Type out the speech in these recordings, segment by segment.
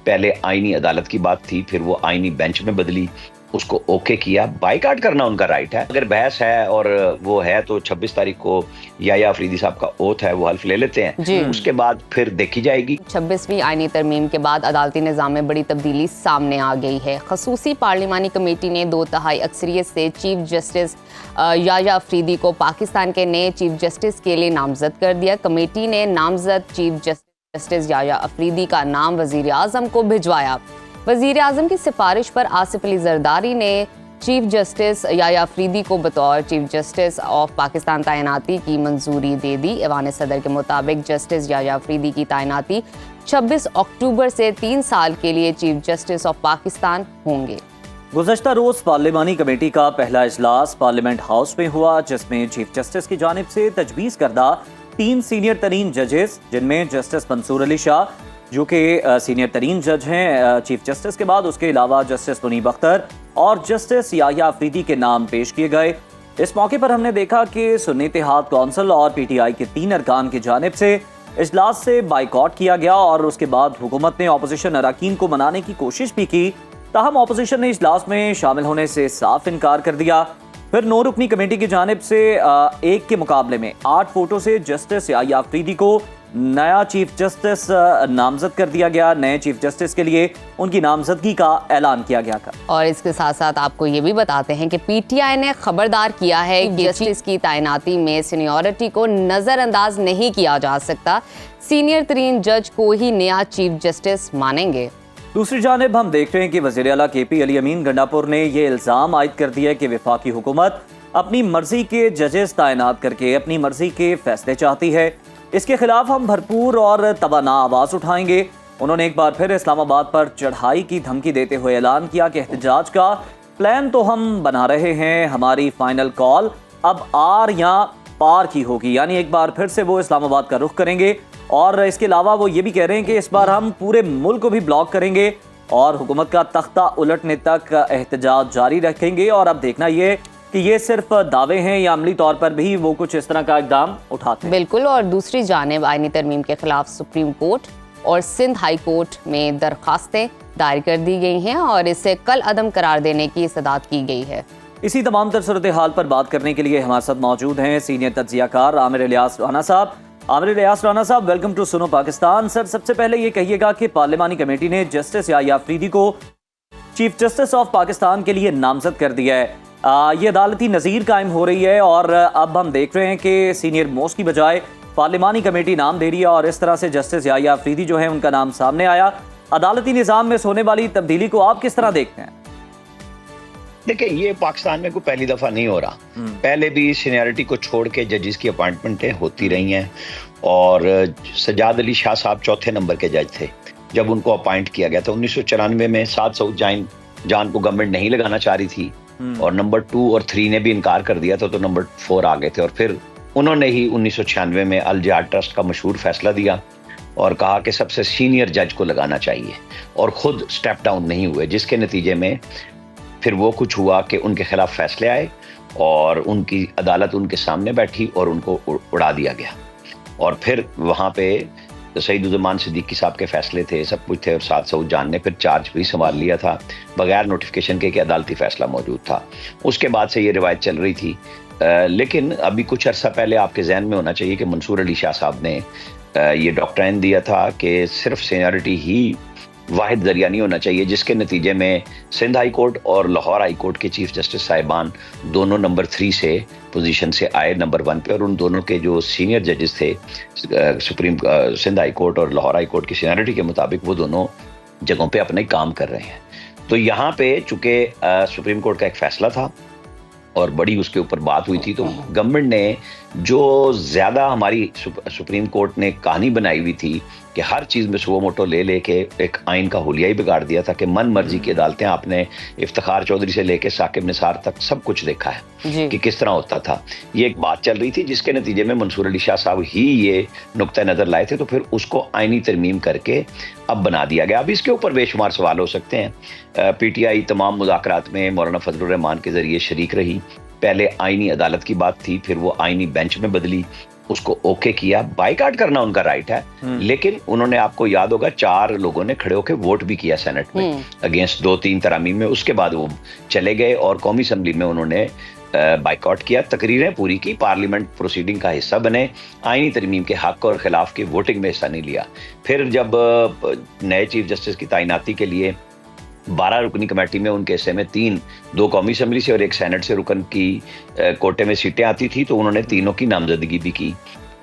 पहले आईनी अदालत की बात थी, फिर वो आईनी बेंच में बदली, उसको ओके किया। बाइकाट करना उनका राइट है। अगर बहस है और वो है तो 26 तारीख को याया अफरीदी साहब का ओथ है, वो हल्फ ले लेते हैं, उसके बाद फिर देखी जाएगी। 26वीं आईनी तरमीम के बाद अदालती निज़ाम में बड़ी तब्दीली सामने आ गई है। खसूसी पार्लिमानी कमेटी ने 2/3 अक्सरियत से चीफ जस्टिस याया अफरीदी को पाकिस्तान के नए चीफ जस्टिस के लिए नामजद कर दिया। कमेटी ने नामजद चीफ जस्टिस याया अफरीदी का नाम वज़ीर आज़म को भिजवाया। वज़ीर आज़म की सिफारिश पर आसिफ अली जरदारी ने चीफ जस्टिस याया अफरीदी को बतौर चीफ जस्टिस ऑफ पाकिस्तान तैनाती की मंजूरी दे दी। ऐवान सदर के मुताबिक जस्टिस याया अफरीदी की तैनाती 26 अक्टूबर से 3 साल के लिए चीफ जस्टिस ऑफ पाकिस्तान होंगे। गुज़श्ता रोज़ पार्लिमानी कमेटी का पहला इजलास पार्लियामेंट हाउस में हुआ, जिसमें चीफ जस्टिस की जानिब से तजवीज़ करदा 3 सीनियर तरीन जजेस, जिनमें जस्टिस मंसूर अली शाह जो कि सीनियर तरीन जज हैं चीफ जस्टिस के बाद, उसके अलावा जस्टिस मुनीब अख्तर और जस्टिस याया अफरीदी के नाम पेश किए गए। इस मौके पर हमने देखा कि सुन्नी इत्तेहाद कौंसिल और PTI के 3 अरकान की जानिब से इजलास से बाइकआउट किया गया और उसके बाद हुकूमत ने अपोजिशन अरकान को मनाने की कोशिश भी की, ताहम अपोजिशन ने इजलास में शामिल होने से साफ इनकार कर दिया। फिर 9 रुकनी कमेटी की जानिब से 1 के मुकाबले में 8 वोटों से जस्टिस याया अफरीदी को नया चीफ जस्टिस नामजद कर दिया गया। नए चीफ जस्टिस के लिए उनकी नामजदगी का ऐलान किया गया था। और इसके साथ साथ आपको ये भी बताते हैं कि PTI ने खबरदार किया है कि जस्टिस की तैनाती में सीनियरिटी को नज़रअंदाज नहीं किया जा सकता। सीनियर तरीन जज को ही नया चीफ जस्टिस मानेंगे। दूसरी जानिब हम देख रहे हैं कि वज़ीर आला KP अली अमीन गंडापुर ने यह इल्ज़ाम आयद कर दिया कि वफाकी हुकूमत अपनी मर्जी के जजेस तैनात करके अपनी मर्जी के फैसले चाहती है। इसके खिलाफ हम भरपूर और तवाना आवाज़ उठाएंगे। उन्होंने एक बार फिर इस्लामाबाद पर चढ़ाई की धमकी देते हुए ऐलान किया कि एहतजाज का प्लान तो हम बना रहे हैं, हमारी फाइनल कॉल अब आर या पार की होगी। यानी एक बार फिर से वो इस्लामाबाद का रुख करेंगे और इसके अलावा वो ये भी कह रहे हैं कि इस बार हम पूरे मुल्क को भी ब्लॉक करेंगे और हुकूमत का तख्ता उलटने तक एहतजाज जारी रखेंगे। और अब देखना ये कि ये सिर्फ दावे हैं या अमली तौर पर भी वो कुछ इस तरह का इक़दाम उठाते हैं। बिल्कुल। और दूसरी जानिब आईनी तरमीम के खिलाफ सुप्रीम कोर्ट और सिंध हाई कोर्ट में दरखास्तें दायर कर दी गई हैं और इसे कल अदम करार देने की इस्तदाद की गई है। इसी तमाम तर सूरत हाल पर बात करने के लिए हमारे साथ मौजूद हैं सीनियर तज्ज़ियाकार आमिर इलियास राना साहब। आमिर इलियास राना साहब, वेलकम टू सुनो पाकिस्तान। सर, सबसे पहले ये कहिएगा कि पार्लिमानी कमेटी ने जस्टिस याया अफरीदी को चीफ जस्टिस ऑफ पाकिस्तान के लिए नामजद कर दिया है। ये अदालती नज़ीर कायम हो रही है और अब हम देख रहे हैं कि सीनियर मोस्ट की बजाय पार्लिमानी कमेटी नाम दे रही है और इस तरह से जस्टिस याया अफरीदी जो है उनका नाम सामने आया। अदालती निज़ाम में होने वाली तब्दीली को आप किस तरह देखते हैं? देखिए, ये पाकिस्तान में कोई पहली दफा नहीं हो रहा। पहले भी सीनियरिटी को छोड़ के जजेस की अपॉइंटमेंटें होती रही हैं और सजाद अली शाह साहब 4थे नंबर के जज थे जब उनको अपॉइंट किया गया था 1994 में। साद सऊद जान को गवर्नमेंट नहीं लगाना चाह रही थी और नंबर 2 और 3 ने भी इनकार कर दिया था, तो नंबर 4 आ गए थे और फिर उन्होंने ही 1996 में अल जिहाद ट्रस्ट का मशहूर फैसला दिया और कहा कि सबसे सीनियर जज को लगाना चाहिए और खुद स्टेप डाउन नहीं हुए, जिसके नतीजे में फिर वो कुछ हुआ कि उनके खिलाफ फैसले आए और उनकी अदालत उनके सामने बैठी और उनको उड़ा दिया गया। और फिर वहाँ पे सईदुज़्ज़मान सिद्दीकी साहब के फैसले थे, सब कुछ थे और साद सऊद जान ने फिर चार्ज भी संभाल लिया था बगैर नोटिफिकेशन के कि अदालती फैसला मौजूद था। उसके बाद से ये रिवायत चल रही थी। लेकिन अभी कुछ अर्सा पहले आपके जहन में होना चाहिए कि मंसूर अली शाह साहब ने ये डॉक्ट्राइन दिया था कि सिर्फ सीनियरिटी ही वाहिद जरिया नहीं होना चाहिए, जिसके नतीजे में सिंध हाई कोर्ट और लाहौर हाई कोर्ट के चीफ जस्टिस साहिबान दोनों नंबर 3 से पोजीशन से आए नंबर 1 पे और उन दोनों के जो सीनियर जजेस थे सुप्रीम सिंध हाई कोर्ट और लाहौर हाई कोर्ट की सीनियरिटी के मुताबिक वो दोनों जगहों पे अपने काम कर रहे हैं। तो यहाँ पे चूंकि सुप्रीम कोर्ट का एक फैसला था और बड़ी उसके ऊपर बात हुई थी, तो गवर्नमेंट ने जो ज़्यादा हमारी सुप्रीम कोर्ट ने कहानी बनाई हुई थी कि हर चीज़ में सुओ मोटो ले लेके एक आइन का हुलिया ही बिगाड़ दिया था कि मन मर्जी की अदालतें, आपने इफ्तिखार चौधरी से लेके साकिब निसार तक सब कुछ देखा है कि किस तरह होता था। ये एक बात चल रही थी जिसके नतीजे में मंसूर अली शाह साहब ही ये नुक्ता नज़र लाए थे, तो फिर उसको आइनी तरमीम करके अब बना दिया गया। अब इसके ऊपर बेशुमार सवाल हो सकते हैं। PTI तमाम मुज़ाकरात में मौलाना फजलुर रहमान के ज़रिए शरीक रही। पहले आइनी अदालत की बात थी, फिर वो आइनी बेंच में बदली, उसको ओके किया। बाइकाट करना उनका राइट है, लेकिन उन्होंने, आपको याद होगा, 4 लोगों ने खड़े होकर वोट भी किया सेनेट में अगेंस्ट 2-3 तरामीम में। उसके बाद वो चले गए और कौमी असम्बली में उन्होंने बाइकआउट किया, तकरीरें पूरी की, पार्लियामेंट प्रोसीडिंग का हिस्सा बने, आईनी तरमीम के हक और खिलाफ की वोटिंग में हिस्सा नहीं लिया। फिर जब नए चीफ जस्टिस की तैनाती के लिए 12 रुकनी कमेटी में उनके हिस्से में 2 कौमी असम्बली से और 1 सेनेट से रुकन की कोटे में सीटें आती थी, तो उन्होंने तीनों की नामजदगी भी की।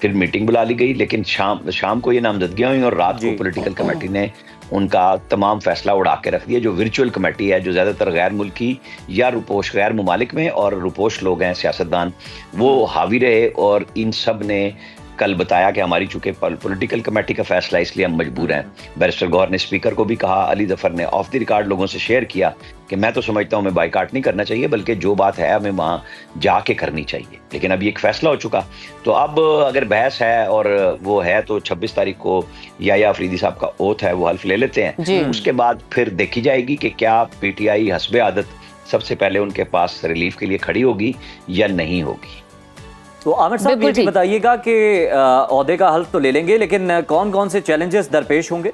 फिर मीटिंग बुला ली गई, लेकिन शाम को ये नामजदगियां हुई और रात को पॉलिटिकल कमेटी ने उनका तमाम फैसला उड़ा के रख दिया। जो वर्चुअल कमेटी है, जो ज़्यादातर गैर मुल्की या रुपोश गैर मुमालिक में और रुपोश लोग हैं, सियासतदान, वो हावी रहे और इन सब ने कल बताया कि हमारी चूंकि पॉलिटिकल कमेटी का फैसला, इसलिए हम मजबूर हैं। बैरिस्टर गौहर ने स्पीकर को भी कहा, अली जफर ने ऑफ द रिकॉर्ड लोगों से शेयर किया कि मैं तो समझता हूं हमें बाइकाट नहीं करना चाहिए, बल्कि जो बात है हमें वहां जाके करनी चाहिए। लेकिन अब ये एक फैसला हो चुका, तो अब अगर बहस है और वो है तो 26 तारीख को याया अफरीदी साहब का ओथ है, वो हल्फ ले लेते हैं। उसके बाद फिर देखी जाएगी कि क्या पीटीआई हस्बे आदत सबसे पहले उनके पास रिलीफ के लिए खड़ी होगी या नहीं होगी। तो आमिर साहब, ये बताइएगा कि ओहदे का हल्फ तो ले लेंगे, लेकिन कौन कौन से चैलेंजेस दरपेश होंगे?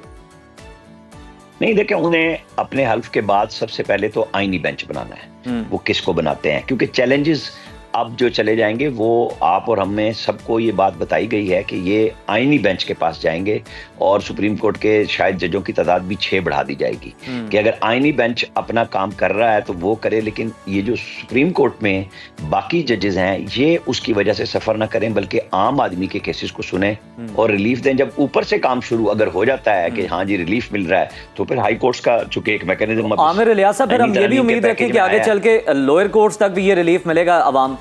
नहीं, देखिए, उन्हें अपने हल्फ के बाद सबसे पहले तो आईनी बेंच बनाना है। वो किसको बनाते हैं, क्योंकि चैलेंजेस अब जो चले जाएंगे वो आप और हमें सबको ये बात बताई गई है कि ये आईनी बेंच के पास जाएंगे और सुप्रीम कोर्ट के शायद जजों की तादाद भी 6 बढ़ा दी जाएगी कि अगर आईनी बेंच अपना काम कर रहा है तो वो करे, लेकिन ये जो सुप्रीम कोर्ट में बाकी जजेस हैं ये उसकी वजह से सफर ना करें, बल्कि आम आदमी के केसेस को सुने और रिलीफ दें। जब ऊपर से काम शुरू अगर हो जाता है कि हाँ जी रिलीफ मिल रहा है, तो फिर हाई कोर्ट्स का चूंकि एक मैकेनिज्म, आमिर इलियास साहब, फिर हम ये भी उम्मीद रखें कि आगे चल के लोअर कोर्ट्स तक भी ये रिलीफ मिलेगा अवाम को।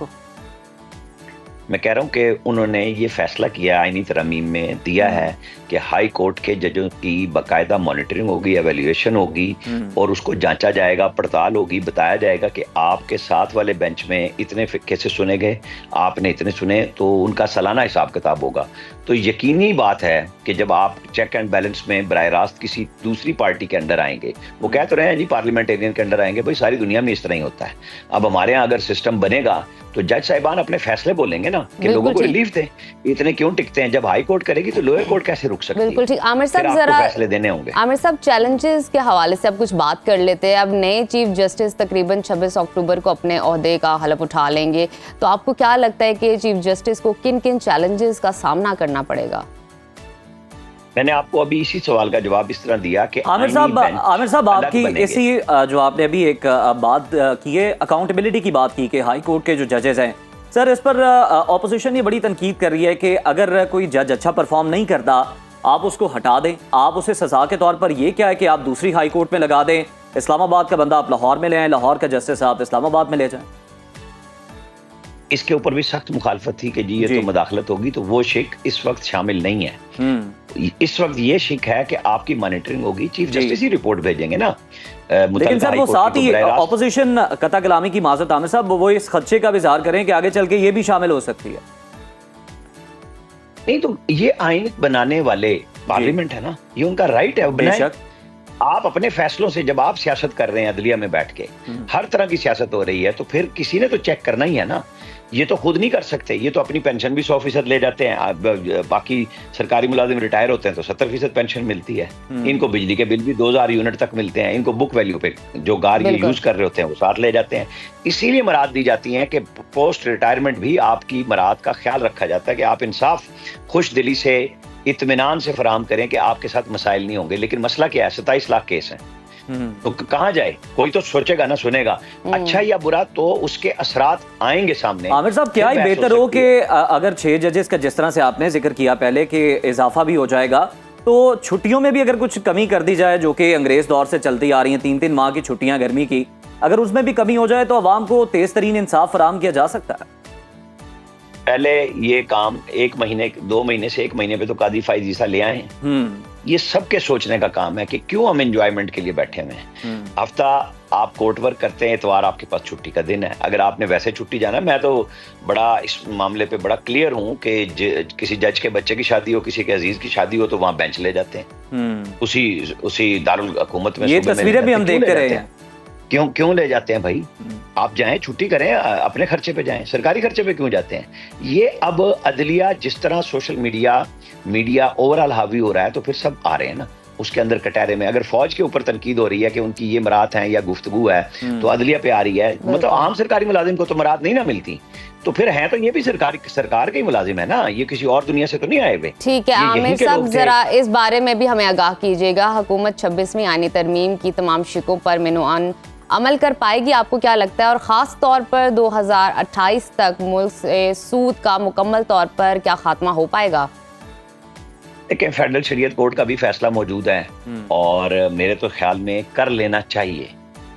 मैं कह रहा हूं कि उन्होंने ये फैसला किया, आईनी तरमीम में दिया है कि हाई कोर्ट के जजों की बाकायदा मॉनिटरिंग होगी, एवेल्युएशन होगी और उसको जांचा जाएगा, पड़ताल होगी, बताया जाएगा कि आपके साथ वाले बेंच में इतने केसेस सुने गए, आपने इतने सुने, तो उनका सालाना हिसाब किताब होगा। तो यकीनी बात है कि जब आप चेक एंड बैलेंस में बराह रास्त किसी दूसरी पार्टी के अंडर आएंगे, वो कह तो रहे हैं जी पार्लियामेंटेरियन के अंडर आएंगे, भाई सारी दुनिया में इस तरह ही होता है। अब हमारे यहाँ अगर सिस्टम बनेगा तो जज साहिबान अपने फैसले बोलेंगे ना कि लोगों को रिलीफ दें, इतने क्यों टिकते हैं। जब हाई कोर्ट करेगी तो लोअर कोर्ट कैसे रुक सकती है? बिल्कुल ठीक। आमिर साहब, जरा फैसले देने होंगे। आमिर साहब, चैलेंजेस के हवाले से अब कुछ बात कर लेते हैं। अब नए चीफ जस्टिस तकरीबन 26 अक्टूबर को अपने ओहदे का हलफ उठा लेंगे, तो आपको क्या लगता है कि चीफ जस्टिस को किन किन चैलेंजेस का सामना करना पड़ेगा? मैंने आपको अभी इसी सवाल का जवाब इस तरह दिया कि आमिर साहब आपकी इसी जो आपने अभी एक बात की है, अकाउंटेबिलिटी की बात की कि हाई कोर्ट के जो जजेस हैं, सर इस पर ऑपोजिशन ये बड़ी तनकीद कर रही है कि अगर कोई जज अच्छा परफॉर्म नहीं करता आप उसको हटा दें, आप उसे सजा के तौर पर ये क्या है कि आप दूसरी हाई कोर्ट में लगा दें, इस्लामाबाद का बंदा आप लाहौर में ले आए, लाहौर का जस्टिस आप इस्लामाबाद में ले जाएं। इसके ऊपर भी सख्त मुखालफत थी कि जी ये तो मदाखलत होगी, तो वो शिक इस वक्त शामिल नहीं है। इस वक्त ये शिक है कि आपकी मॉनिटरिंग होगी, चीफ जस्टिस ही रिपोर्ट भेजेंगे ना। लेकिन सर वो साथ ही ऑपोजिशन कता कलामी की माजरत आमिर साहब वो इस खदशे का भी इजहार करें कि आगे चल के ये भी शामिल हो सकती है। नहीं तो ये आइन बनाने वाले पार्लियामेंट है ना, ये उनका राइट है, बनाए। आप अपने फैसलों से, जब आप सियासत कर रहे हैं अदलिया में बैठ के, हर तरह की सियासत हो रही है, तो फिर किसी ने तो चेक करना ही है ना। ये तो खुद नहीं कर सकते, ये तो अपनी पेंशन भी 100% ले जाते हैं। बाकी सरकारी मुलाजिम रिटायर होते हैं तो 70% पेंशन मिलती है, इनको बिजली के बिल भी 2000 यूनिट तक मिलते हैं, इनको बुक वैल्यू पे जो गाड़ी यूज कर रहे होते हैं वो साथ ले जाते हैं। इसीलिए मराद दी जाती हैं कि पोस्ट रिटायरमेंट भी आपकी मराद का ख्याल रखा जाता है कि आप इंसाफ खुश दिली से, इत्मीनान से फराहम करें कि आपके साथ मसाइल नहीं होंगे। लेकिन मसला क्या है, 27 लाख केस हैं, तो कहाँ जाए? कोई तो सोचेगा ना, सुनेगा, अच्छा या बुरा, तो उसके असरात आएंगे सामने। आमिर साहब, क्या ही बेहतर हो कि अगर 6 जजेस का जिस तरह से आपने जिक्र किया पहले कि इजाफा भी हो जाएगा, तो छुट्टियों में भी अगर कुछ कमी कर दी जाए, जो कि अंग्रेज दौर से चलती आ रही हैं, 3-3 माह की छुट्टियां गर्मी की, अगर उसमें भी कमी हो जाए तो अवाम को तेज तरीन इंसाफ फराहम किया जा सकता है। पहले ये काम 1 महीने 2 महीने से 1 महीने पे तो कादी फाइज ईसा ले आए हैं। ये सबके सोचने का काम है कि क्यों हम एंजॉयमेंट के लिए बैठे हुए हैं। हफ्ता आप कोर्ट वर्क करते हैं, इतवार आपके पास छुट्टी का दिन है। अगर आपने वैसे छुट्टी जाना, मैं तो बड़ा इस मामले पे बड़ा क्लियर हूं कि किसी जज के बच्चे की शादी हो, किसी के अजीज की शादी हो, तो वहां बेंच ले जाते हैं, उसी दारुल हुकूमत में। ये तस्वीरें भी हम देखते रहे हैं। क्यों क्यों ले जाते हैं भाई? आप जाएं, छुट्टी करें, अपने खर्चे पे जाएं, सरकारी खर्चे पे क्यों जाते हैं? ये अब अदलिया जिस तरह सोशल मीडिया ओवरऑल हावी हो रहा है, तो फिर सब आ रहे हैं ना उसके अंदर कटहरे में। अगर फौज के ऊपर तनकीद हो रही है कि उनकी ये मरात है या गुफ्तगू है, तो अदलिया पे आ रही है। मतलब आम सरकारी मुलाजिम को तो मरात नहीं ना मिलती, तो फिर है तो ये भी सरकार के ही मुलाजिम है ना, ये किसी और दुनिया से तो नहीं आए हुए। ठीक है आमिर साहब, जरा इस बारे में भी हमें आगाह कीजिएगा। हुकूमत 26वीं आईनी तरमीम की तमाम शिकों पर मिनुआन अमल कर पाएगी, आपको क्या लगता है? और ख़ास तौर पर 2028 तक मुल्क से सूद का मुकम्मल तौर पर क्या खात्मा हो पाएगा? देखिए, फेडरल शरीयत कोर्ट का भी फैसला मौजूद है और मेरे तो ख्याल में कर लेना चाहिए।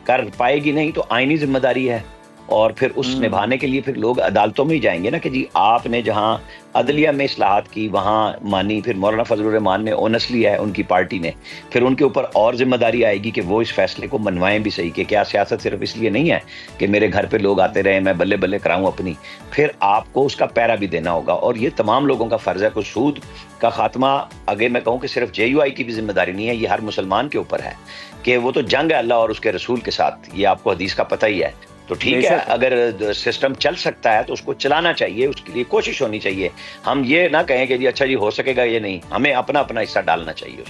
कर पाएगी नहीं तो आईनी जिम्मेदारी है, और फिर उस निभाने के लिए फिर लोग अदालतों में ही जाएंगे ना कि जी आपने जहां अदलिया में इस्लाहात की वहां मानी, फिर मौलाना फजलुर रहमान ने ओनस लिया है उनकी पार्टी ने, फिर उनके ऊपर और जिम्मेदारी आएगी कि वो इस फैसले को मनवाएं भी सही कि क्या सियासत सिर्फ इसलिए नहीं है कि मेरे घर पे लोग आते रहे, मैं बल्ले बल्ले कराऊं अपनी, फिर आपको उसका पैरा भी देना होगा। और ये तमाम लोगों का फर्ज है। कुछ सूद का खात्मा, अगर मैं कहूँ कि सिर्फ JUI की भी जिम्मेदारी नहीं है, ये हर मुसलमान के ऊपर है कि वो तो जंग है अल्लाह और उसके रसूल के साथ, ये आपको हदीस का पता ही है। तो ठीक है, अगर सिस्टम चल सकता है तो उसको चलाना चाहिए, उसके लिए कोशिश होनी चाहिए। हम ये ना कहें कि जी अच्छा जी हो सकेगा, ये नहीं, हमें अपना अपना हिस्सा डालना चाहिए।